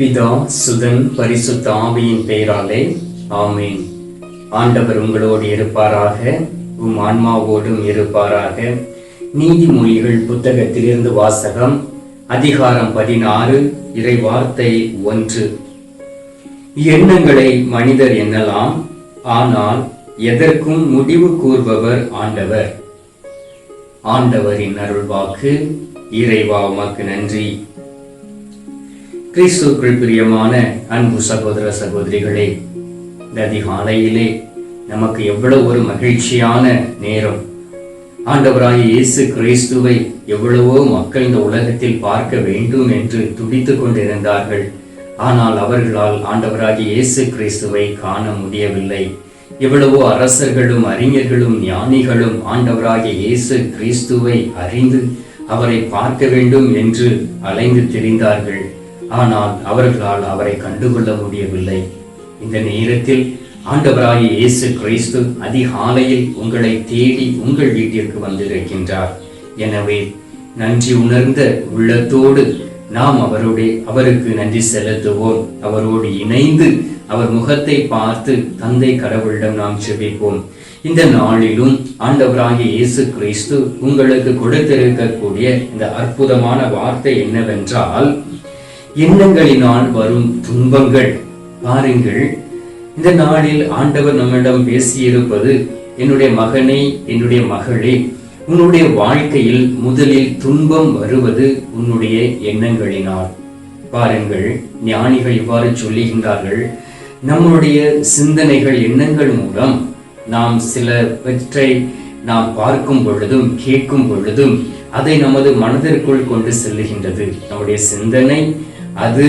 பிதா சுதன் பரிசுத்த ஆவியின் பெயராலே ஆமேன். ஆண்டவர் உங்களோடு இருப்பாராக, உம் ஆன்மாவோடும் இருப்பாராக. நீதிமொழிகள் புத்தகத்திலிருந்து வாசகம். அதிகாரம் 16, இறை வார்த்தை 1. எண்ணங்களை மனிதர் எண்ணலாம், ஆனால் எதற்கும் முடிவு கூறுபவர் ஆண்டவர். ஆண்டவரின் அருள்வாக்கு. இறைவா உமக்கு நன்றி. கிறிஸ்துவுக்குள் பிரியமான அன்பு சகோதர சகோதரிகளே, இந்த அதிகாலையிலே நமக்கு எவ்வளவு ஒரு மகிழ்ச்சியான நேரம். ஆண்டவராகிய இயேசு கிறிஸ்துவை எவ்வளவோ மக்கள் இந்த உலகத்தில் பார்க்க வேண்டும் என்று துடித்துக் கொண்டிருந்தார்கள். ஆனால் அவர்களால் ஆண்டவராகிய இயேசு கிறிஸ்துவை காண முடியவில்லை. எவ்வளவோ அரசர்களும் அறிஞர்களும் ஞானிகளும் ஆண்டவராகிய இயேசு கிறிஸ்துவை அறிந்து அவரை பார்க்க வேண்டும் என்று அலைந்து திரிந்தார்கள். ஆனால் அவர்களால் அவரை கண்டுகொள்ள முடியவில்லை. இந்த நேரத்தில் ஆண்டவராகிய இயேசு கிறிஸ்து அதிகாலையில் உங்களை தேடி உங்கள் வீட்டிற்கு வந்திருக்கின்றார். எனவே நன்றி உணர்ந்த உள்ளத்தோடு நாம் அவருக்கு நன்றி செலுத்துவோம். அவரோடு இணைந்து அவர் முகத்தை பார்த்து தந்தை கடவுளிடம் நாம் ஜெபிப்போம். இந்த நாளிலும் ஆண்டவராகிய இயேசு கிறிஸ்து உங்களுக்கு கொடுத்திருக்கக்கூடிய இந்த அற்புதமான வார்த்தை என்னவென்றால், எண்ணங்களினால் வரும் துன்பங்கள். பாருங்கள், இந்த நாளில் ஆண்டவர் நம்மிடம் பேசியிருப்பது, என்னுடைய மகனே, என்னுடைய மகளே, உன்னுடைய வாழ்க்கையில் முதலில் துன்பம் வருவது உன்னுடைய எண்ணங்களினால். பாருங்கள், ஞானிகள் இவ்வாறு சொல்லுகின்றார்கள், நம்முடைய சிந்தனைகள், எண்ணங்கள் மூலம் நாம் சிலவற்றை நாம் பார்க்கும் பொழுதும் கேட்கும் பொழுதும் அதை நமது மனதிற்குள் கொண்டு செல்லுகின்றது. நம்முடைய சிந்தனை அது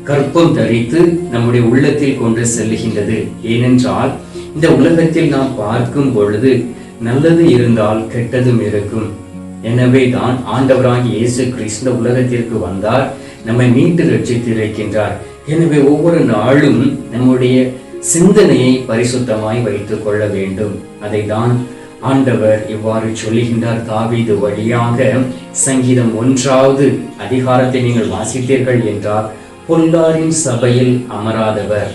கற்பம் தரித்து நம்முடைய உள்ளத்தில் கொண்டு செல்லுகின்றது. ஏனென்றால் இந்த உலகத்தில் நாம் பார்க்கும் பொழுது நல்லது இருந்தால் கெட்டதும் இருக்கும். எனவே தான் ஆண்டவராகிய இயேசு கிறிஸ்து உலகத்திற்கு வந்தார், நம்மை மீட்டு ரட்சித்திருக்கின்றார். எனவே ஒவ்வொரு நாளும் நம்முடைய சிந்தனையை பரிசுத்தமாய் வைத்துக் கொள்ள வேண்டும். அதை தான் ஆண்டவர் இவ்வாறு சொல்லுகின்றார் தாவீது வழியாக. சங்கீதம் 1வது அதிகாரத்தை நீங்கள் வாசித்தீர்கள் என்றால், பொல்லாரின் சபையில் அமராதவர்,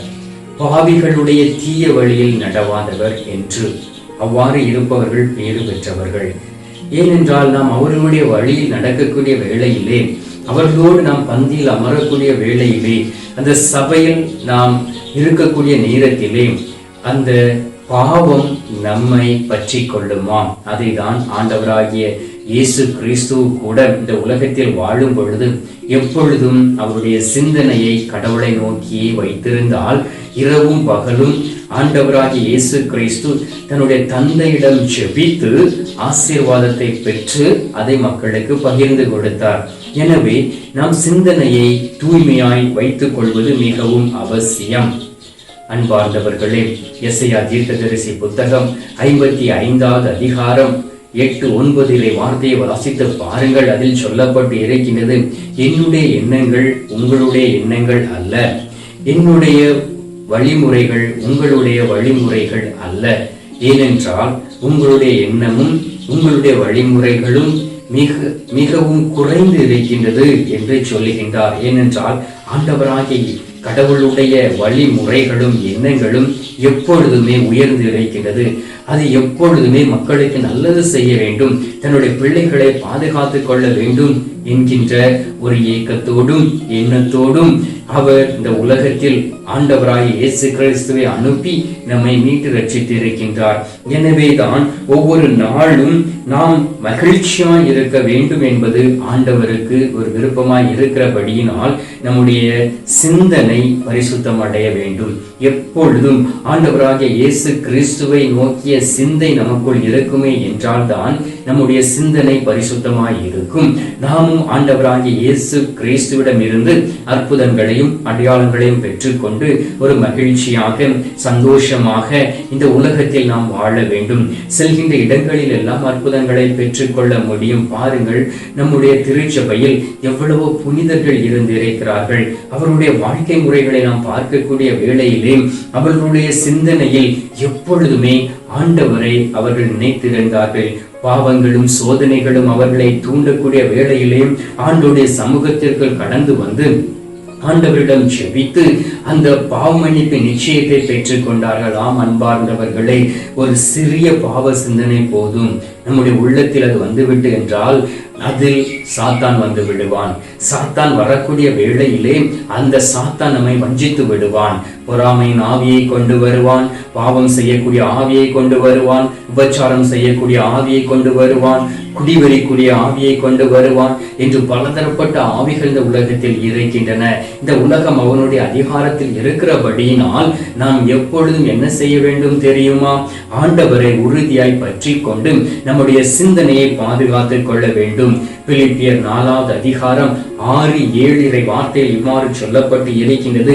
பாவிகளுடைய தீய வழியில் நடவாதவர் என்று. அவ்வாறு இருப்பவர்கள் பேறு பெற்றவர்கள். ஏனென்றால் நாம் அவர்களுடைய வழியில் நடக்கக்கூடிய வேளையிலே, அவர்களோடு நாம் பந்தியில் அமரக்கூடிய வேளையிலே, அந்த சபையில் நாம் இருக்கக்கூடிய நேரத்திலே அந்த பாவம் நம்மை பற்றி கொள்ளுமாம். அதை தான் ஆண்டவராகிய இயேசு கிறிஸ்து கூட இந்த உலகத்தில் வாழும் பொழுது எப்பொழுதும் அவருடைய சிந்தனையை கடவுளை நோக்கியே வைத்திருந்தால், இரவும் பகலும் ஆண்டவராகிய இயேசு கிறிஸ்து தன்னுடைய தந்தையிடம் ஜெபித்து ஆசீர்வாதத்தை பெற்று அதை மக்களுக்கு பகிர்ந்து கொடுத்தார். எனவே நாம் சிந்தனையை தூய்மையாய் வைத்துக் கொள்வது மிகவும் அவசியம். அன்பார்ந்தவர்களே, எசையா தீர்க்கதரிசி புத்தகம் 55வது அதிகாரம் 8-9 வார்த்தையை வாசித்து பாருங்கள். அதில் சொல்லப்பட்டு இருக்கின்றது, என்னுடைய எண்ணங்கள் உங்களுடைய எண்ணங்கள் அல்ல, என்னுடைய வழிமுறைகள் உங்களுடைய வழிமுறைகள் அல்ல. ஏனென்றால் உங்களுடைய எண்ணமும் உங்களுடைய வழிமுறைகளும் மிகவும் குறைந்து இருக்கின்றது என்று சொல்லுகின்றார். ஏனென்றால் ஆண்டவராகிய கடவுளுடைய வழிமுறைகளும் எண்ணங்களும் எப்பொழுதுமே உயர்ந்து இருக்கின்றது. அது எப்பொழுதுமே மக்களுக்கு நல்லது செய்ய வேண்டும், தன்னுடைய பிள்ளைகளை பாதுகாத்துக் கொள்ள வேண்டும் என்கின்ற ஒரு ஏக்கத்தோடும் எண்ணத்தோடும் அவர் இந்த உலகத்தில் ஆண்டவராகிய இயேசு கிறிஸ்துவை அனுப்பி நம்மை மீட்டு ரட்சித்து இருக்கின்றார். எனவே தான் ஒவ்வொரு நாளும் நாம் மகிழ்ச்சியாய் இருக்க வேண்டும் என்பது ஆண்டவருக்கு ஒரு விருப்பமாய் இருக்கிறபடியினால் நம்முடைய சிந்தனை பரிசுத்தம் அடைய வேண்டும். எப்பொழுதும் ஆண்டவராகிய இயேசு கிறிஸ்துவை நோக்கிய சிந்தை நமக்குள் இருக்குமே என்றால் தான் நம்முடைய சிந்தனை பரிசுத்தமாய் இருக்கும். நாமும் ஆண்டவராகிய இயேசு கிறிஸ்துவிடம் இருந்து அற்புதங்களையும் அடையாளங்களையும் பெற்றுக்கொண்டு ஒரு மகிழ்ச்சியாக சந்தோஷமாக இந்த உலகத்தில் நாம் வாழ வேண்டும். செல்கின்ற இடங்களில் எல்லாம் அற்புதங்களை பெற்றுக்கொள்ள முடியும். பாருங்கள், நம்முடைய திருச்சபையில் எவ்வளவோ புனிதர்கள் இருந்திருக்கிறார்கள். அவருடைய வாழ்க்கை முறைகளை நாம் பார்க்கக்கூடிய வேளையிலே அவர்களுடைய சிந்தனையில் எப்பொழுதுமே ஆண்டவரை அவர்கள் நினைத்திருந்தார்கள். பாவங்களும் சோதனைகளும் அவர்களை தூண்டக்கூடிய வேளையிலே ஆண்டோடைய சமூகத்திற்கு கடந்து வந்து ஆண்டவரிடம் ஜெபித்து அந்த பாவ மன்னிப்பு நிச்சயத்தை பெற்றுக் கொண்டார்கள். ஆம் அன்பார்ந்தவர்களே, ஒரு சிறிய பாவ சிந்தனை போதும் நம்முடைய உள்ளத்தில் அது வந்துவிட்டு என்றால் அதில் சாத்தான் வந்து விடுவான். சாத்தான் வரக்கூடிய வேளையிலே அந்த சாத்தான் நம்மை வஞ்சித்து விடுவான். பொறாமையின் ஆவியை கொண்டு வருவான், பாவம் செய்யக்கூடிய ஆவியை கொண்டு வருவான், உபச்சாரம் செய்யக்கூடிய ஆவியை கொண்டு வருவான், குடிவெறிக்கூடிய ஆவியை கொண்டு வருவான் என்று பலதரப்பட்ட ஆவிகள் இந்த உலகத்தில் இருக்கின்றன. இந்த உலகம் அவனுடைய அதிகாரத்தில் இருக்கிறபடியினால் நாம் எப்பொழுதும் என்ன செய்ய வேண்டும் தெரியுமா? ஆண்டவரை உறுதியாய் பற்றி கொண்டு நம்முடைய சிந்தனையை பாதுகாத்துக் கொள்ள வேண்டும். பிலிப்பியர் 4வது அதிகாரம் 6-7 வார்த்தையில் இவ்வாறு சொல்லப்பட்டு இருக்கின்றது.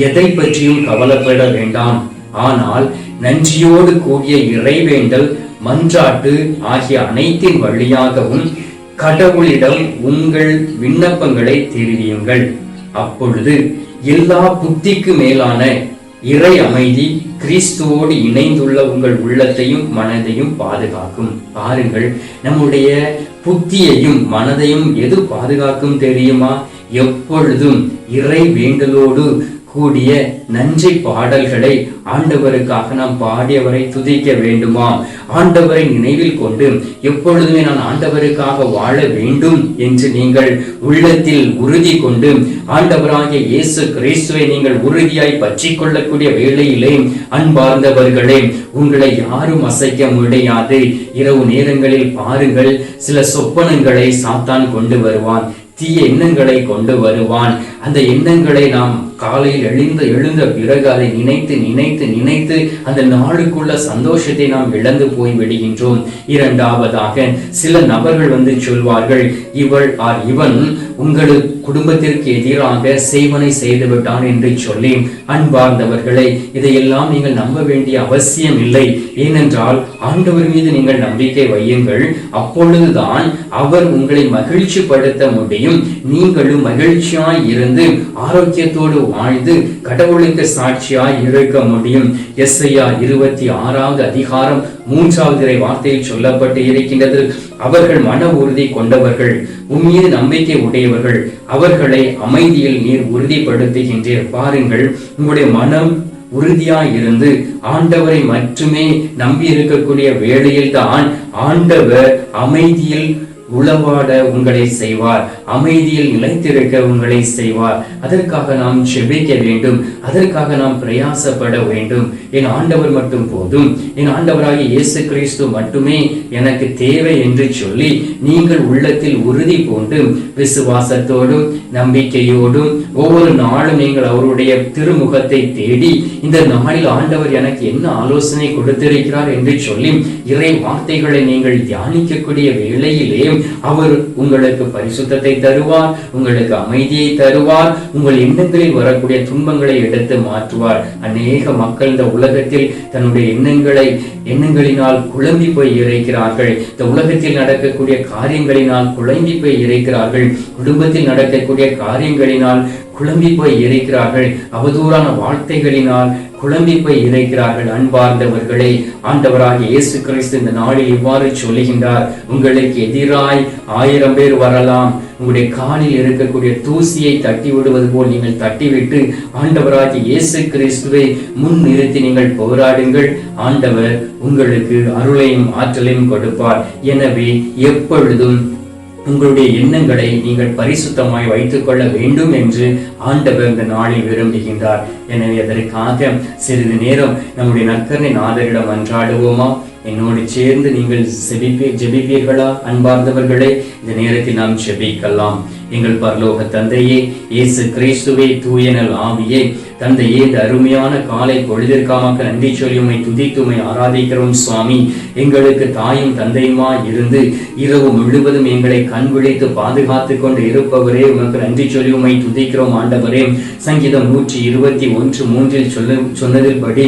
எதை பற்றியும் கவலைப்பட வேண்டாம், ஆனால் நன்றியோடு கூடிய இறைவேண்டல் மன்றாட்டு ஆகிய அனைத்தின் வழியாகவும் கடவுளிடம் உங்கள் விண்ணப்பங்களை தெரிவியுங்கள். அப்பொழுது எல்லா புத்திக்கு மேலான இறை அமைதி கிறிஸ்துவோடு இணைந்துள்ள உங்கள் உள்ளத்தையும் மனதையும் பாதுகாக்கும். பாருங்கள், நம்முடைய புத்தியையும் மனதையும் எது பாதுகாக்கும் தெரியுமா? எப்பொழுதும் இறை வேண்டலோடு கூடிய நன்றி பாடல்களை ஆண்டவருக்காக நாம் பாடியவரை துதிக்க வேண்டுமா? ஆண்டவரை நினைவில் கொண்டு எப்பொழுதுமே நான் ஆண்டவருக்காக வாழ வேண்டும் என்று நீங்கள் உள்ளத்தில் உறுதி கொண்டு ஆண்டவராகிய இயேசு கிறிஸ்துவை நீங்கள் உறுதியாய் பற்றி கொள்ளக்கூடிய வேளையிலே அன்பார்ந்தவர்களே, உங்களை யாரும் அசைக்க முடியாது. இரவு நேரங்களில் பாருங்கள், சில சொப்பனங்களை சாத்தான் கொண்டு வருவான், தீய எண்ணங்களை கொண்டு வருவான். அந்த எண்ணங்களை நாம் காலையில் எழுந்த பிறகு அதை நினைத்து அந்த நாளுக்குள்ள சந்தோஷத்தை நாம் இழந்து போய் விடுகின்றோம். இரண்டாவதாக, சில நபர்கள் வந்து சொல்வார்கள், இவன் உங்கள் குடும்பத்திற்கு எதிராக செய்வனை செய்து விட்டான் என்று சொல்லி. அன்பார்ந்தவர்களை, இதையெல்லாம் நீங்கள் நம்ப வேண்டிய அவசியம் இல்லை. ஏனென்றால் ஆண்டவர் மீது நீங்கள் நம்பிக்கை வையுங்கள். அப்பொழுதுதான் அவர் உங்களை மகிழ்ச்சி படுத்த முடியும். நீங்களும் மகிழ்ச்சியாய் இருந்து ஆரோக்கியத்தோடு வாழ்ந்து கடவுளுக்கு சாட்சியாய் இருக்க முடியும். எஸ்ஐயா 26வது அதிகாரம் 3வது வார்த்தையில் சொல்லப்பட்டு இருக்கின்றது. அவர்கள் மன உறுதி கொண்டவர்கள், உம்மீது நம்பிக்கை உடையவர்கள், அவர்களை அமைதியில் நீர் உறுதிப்படுத்துகின்றீர். பாருங்கள், உங்களுடைய மனம் உறுதியாய் இருந்து ஆண்டவரை மட்டுமே நம்பி இருக்கக்கூடிய வேளையில் தான் ஆண்டவர் அமைதியில் உளவாட உங்களை செய்வார், அமைதியில் நிலைத்திருக்க உங்களை செய்வார். அதற்காக நாம் செபிக்க வேண்டும், அதற்காக நாம் பிரயாசப்பட வேண்டும். என் ஆண்டவர் மட்டும் போதும், என் ஆண்டவராகிய இயேசு கிறிஸ்து மட்டுமே எனக்கு தேவை என்று சொல்லி நீங்கள் உள்ளத்தில் உறுதி பூண்டு விசுவாசத்தோடும் நம்பிக்கையோடும் ஒவ்வொரு நாளும் நீங்கள் அவருடைய திருமுகத்தை தேடி இந்த நாளில் ஆண்டவர் எனக்கு என்ன ஆலோசனை கொடுத்திருக்கிறார் என்று சொல்லி இறை வார்த்தைகளை நீங்கள் தியானிக்கக்கூடிய வேளையிலே அவர் உங்களுக்கு பரிசுத்தத்தை தருவார், உங்களுக்கு அமைதியை தருவார், உங்கள் எண்ணங்களில் வரக்கூடிய துன்பங்களை எடுத்து மாற்றுவார். அநேக மக்கள் இந்த உலகத்தில் தன்னுடைய எண்ணங்களினால் குழம்பி போய் இருக்கிறார்கள். இந்த உலகத்தில் நடக்கக்கூடிய காரியங்களினால் குழம்பி போய் இருக்கிறார்கள். குடும்பத்தில் நடக்கக்கூடிய காரியங்களினால் குழம்பி போய் இருக்கிறார்கள். அவதூறான வார்த்தைகளினால் குழம்பி போய் இருக்கிறார்கள். அன்பார்ந்தவர்களே, ஆண்டவராகிய இயேசு கிறிஸ்து இந்த நாளில் இவ்வாறு சொல்லுகின்றார், உங்களுக்கு எதிராய் 1000 பேர் வரலாம், உங்களுடைய காலில் இருக்கக்கூடிய தூசியை தட்டி விடுவது போல் நீங்கள் தட்டிவிட்டு ஆண்டவராகிய இயேசு கிறிஸ்துவை முன் நிறுத்தி நீங்கள் போராடுங்கள். ஆண்டவர் உங்களுக்கு அருளையும் ஆற்றலையும் கொடுப்பார். எனவே எப்பொழுதும் உங்களுடைய எண்ணங்களை நீங்கள் பரிசுத்தமாய் வைத்துக் கொள்ள வேண்டும் என்று ஆண்டவர் இந்த நாளில் விரும்புகின்றார். எனவே அதற்காக சிறிது நேரம் நம்முடைய நற்கருணை நாதரிடம் மன்றாடுவோமா? என்னோடு சேர்ந்து நீங்கள் ஜெபிப்பீர்களா? அன்பார்ந்தவர்களே, இந்த நேரத்தில் நாம் ஜெபிக்கலாம். எங்கள் பரலோக தந்தையே, இயேசு கிறிஸ்துவே, தூயனல் ஆவியே, தந்தையே, இந்த அருமையான காலை பொழுதிற்காக நன்றி சொல்லி உம்மை துதித்து உம்மை ஆராதிக்கிறோம் சுவாமி. எங்களுக்கு தாயும் தந்தையுமா இருந்து இரவு முழுவதும் எங்களை கண் விழித்து பாதுகாத்து கொண்டு இருப்பவரே, உமக்கு நன்றி சொல்லி உம்மை துதிக்கிறோம் ஆண்டவரே. சங்கீதம் 121:3 சொன்னதின்படி,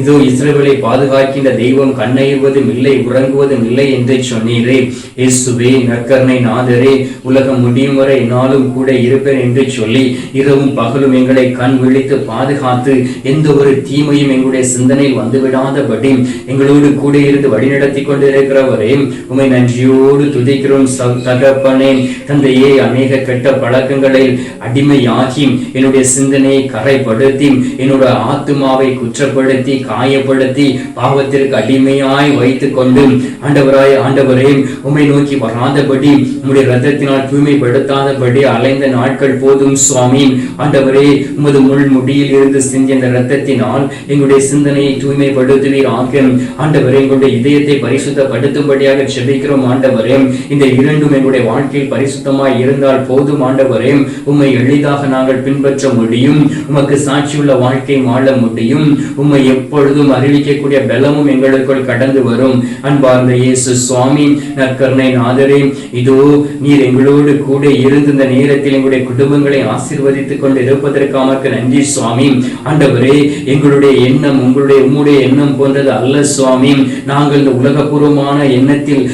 இதோ இஸ்ரவேலை பாதுகாக்கின்ற தெய்வம் கண்ணெய்வதும் இல்லை, உறங்குவதும் இல்லை என்று சொன்னீரே. இயேசுவே, நற்கருணை நாதரே, உலகம் முடியும் வரை என்னாலும் கூட இருப்பேன் என்று சொல்லி இரவும் பகலும் எங்களை கண் விழித்து பாதுகாத்து எந்த ஒரு தீமையும் எங்களுடைய சிந்தனையில் வந்துவிடாதபடி எங்களோடு கூட இருந்து வழிநடத்தி கொண்டு இருக்கிறவரே, உம்மை நன்றியோடு துதிக்கிறோம் தகப்பனே. தந்தையே, அநேக கெட்ட பழக்கங்களில் அடிமையாகி என்னுடைய சிந்தனையை கரைப்படுத்தி என்னோட ஆத்துமாவை குற்றப்படுத்தி காயப்படுத்தி பாவத்திற்கு அடிமையாய் வைத்துக் கொண்டு ஆண்டவரே உம்மை நோக்கி வராதபடி உம்முடைய இரத்தத்தினால் தூய்மைப்படுத்தாதபடி அலைந்த நாட்கள் போதும் சுவாமி. ஆண்டவரே, உமது முள் முடியில் இருந்து சிந்திய அந்த இரத்தத்தினால் எங்களுடைய சிந்தனையை தூய்மைப்படுத்துவீர் ஆகும். ஆண்டவரே, எங்களுடைய இதயத்தை பரிசுத்தப்படுத்தும்படியாக செபிக்கிறோம் ஆண்டவரே. இந்த இரண்டும் எங்களுடைய வாழ்க்கையில் பரிசுத்தமாய் இருந்தால் போதும் ஆண்டவரே. உம்மை எளிதாக நாங்கள் பின்பற்ற முடியும், உமக்கு சாட்சியுள்ள வாழ்க்கை வாழ முடியும். உம்மை எப்பொழுதும் அறிவிக்கக்கூடிய பலமும் எங்களுக்குள் கடந்து வரும். அன்பார்ந்த இயேசு சுவாமி, நற்கருணை நாதரே, இதோ நீர் எங்களோடு கூட இருந்து இந்த நேரத்தில் எங்களுடைய குடும்பங்களை ஆசீர்வதித்துக் கொண்டு இருப்பதற்காக நன்றி சுவாமி. ஆண்டவரே, எங்களுடைய எண்ணம் உம்முடைய எண்ணம் போன்றது அல்ல சுவாமி. நாங்கள் இந்த உலகபூர்வமான எண்ணத்தில்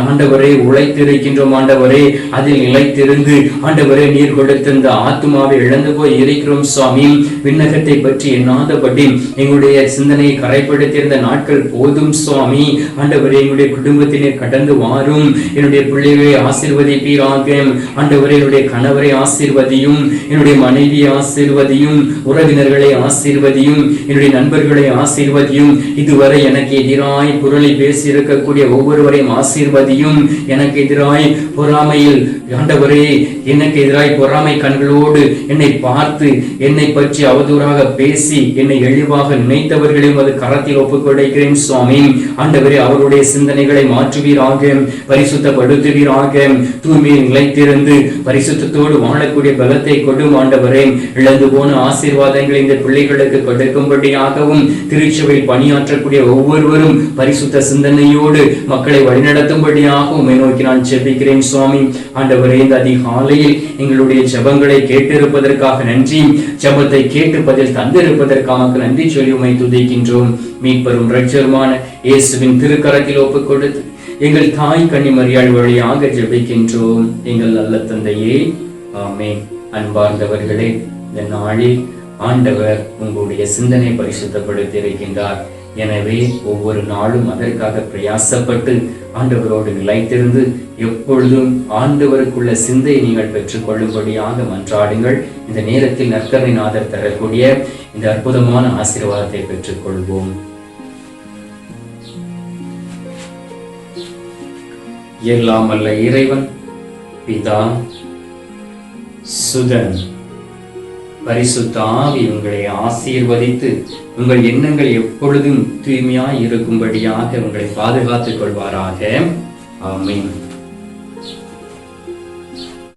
ஆண்டவரே உழைத்திருக்கின்றோம் ஆண்டவரே. அதில் நிலைத்திருந்து ஆண்டவரே நீர் கொடுத்த இந்த ஆத்துமாவை இழந்து போய் இருக்கிறோம் சுவாமி. விண்ணகத்தை பற்றி எண்ணாதபடி எங்களுடைய சிந்தனையை கரைப்படுத்தியிருந்த நாட்கள் போதும் சுவாமி. ஆண்டவரே, எங்களுடைய குடும்பத்தினை கடந்து வாரும். என்னுடைய பிள்ளைகளை ஆசீர்வதிப்பீராக ஆண்டவரே. என்னுடைய கணவரை ஆசீர்வதியும், என்னுடைய மனைவியை ஆசீர்வதியும், உறவினர்களை ஆசீர்வதியும், என்னுடைய நண்பர்களை ஆசீர்வதியும். இதுவரை எனக்கு எதிராய் குரலை பேசி இருக்கக்கூடிய ஒவ்வொருவரையும் ஆசீர்வதியும். எனக்கு எதிராய் பொறாமையில் ஆண்டவரே, எனக்கு எதிராய் பொறாமை கண்களோடு என்னை பார்த்து என்னை பற்றி அவதூறாக பேசி என்னை இழிவாக நினைத்தவர்களையும் அது கரத்தில் ஒப்புக் கொடுக்கிறேன் சுவாமி. ஆண்டவரே, அவருடைய சிந்தனைகளை மாற்றுவீராக, பரிசுத்தப்படுத்துவீராக. தூய்மையில் நிலைத்திருந்து பரிசுத்தத்தோடு வாழக்கூடிய பலத்தை கொடும் ஆண்டவரே. இழந்து போன ஆசீர்வாதங்களை இந்த பிள்ளைகளுக்கு கொடுக்கும்படியாகவும் திருச்சபையில் பணியாற்றக்கூடிய ஒவ்வொருவரும் பரிசுத்த சிந்தனையோடு மக்களை வழிநடத்தும்படியாக உம்மை நோக்கி நான் ஜெபிக்கிறேன் சுவாமி. ஆண்டவரே, இந்த அதிகாலையில் எங்களுடைய ஜெபங்களை கேட்டிருப்பதற்காக நன்றி. ஜெபத்தை கேட்டு பதில் தந்திருப்பதற்காக நன்றி சொல்லி உம்மை துதிக்கின்றோம். மீட்பரும் இரட்சகருமான இயேசுவின் திருக்கரத்தில் ஒப்புக் கொடுத்து எங்கள் தாய் கன்னிமரியாள் வழியாக ஜெபிக்கின்றோம் எங்கள் நல்ல தந்தையே, ஆமென். அன்பார்ந்தவர்களே, இந்த நாளில் ஆண்டவர் உங்களுடைய சிந்தனை பரிசுத்தப்படுத்தி இருக்கின்றார். எனவே ஒவ்வொரு நாளும் அதற்காக பிரயாசப்பட்டு ஆண்டவரோடு நிலைத்திருந்து எப்பொழுதும் ஆண்டவருக்குள்ள சிந்தையை நீங்கள் பெற்றுக் கொள்ளும்படியாக மன்றாடுங்கள். இந்த நேரத்தில் நற்கருணை நாதர் தரக்கூடிய இந்த அற்புதமான ஆசீர்வாதத்தை பெற்றுக் கொள்வோம். எல்லாம் அல்ல இறைவன் பிதா, சுதன், பரிசுத்த ஆவி உங்களை ஆசீர்வதித்து உங்கள் எண்ணங்கள் எப்பொழுதும் தூய்மையாய் இருக்கும்படியாக உங்களை பாதுகாத்துக் கொள்வாராக. ஆமென்.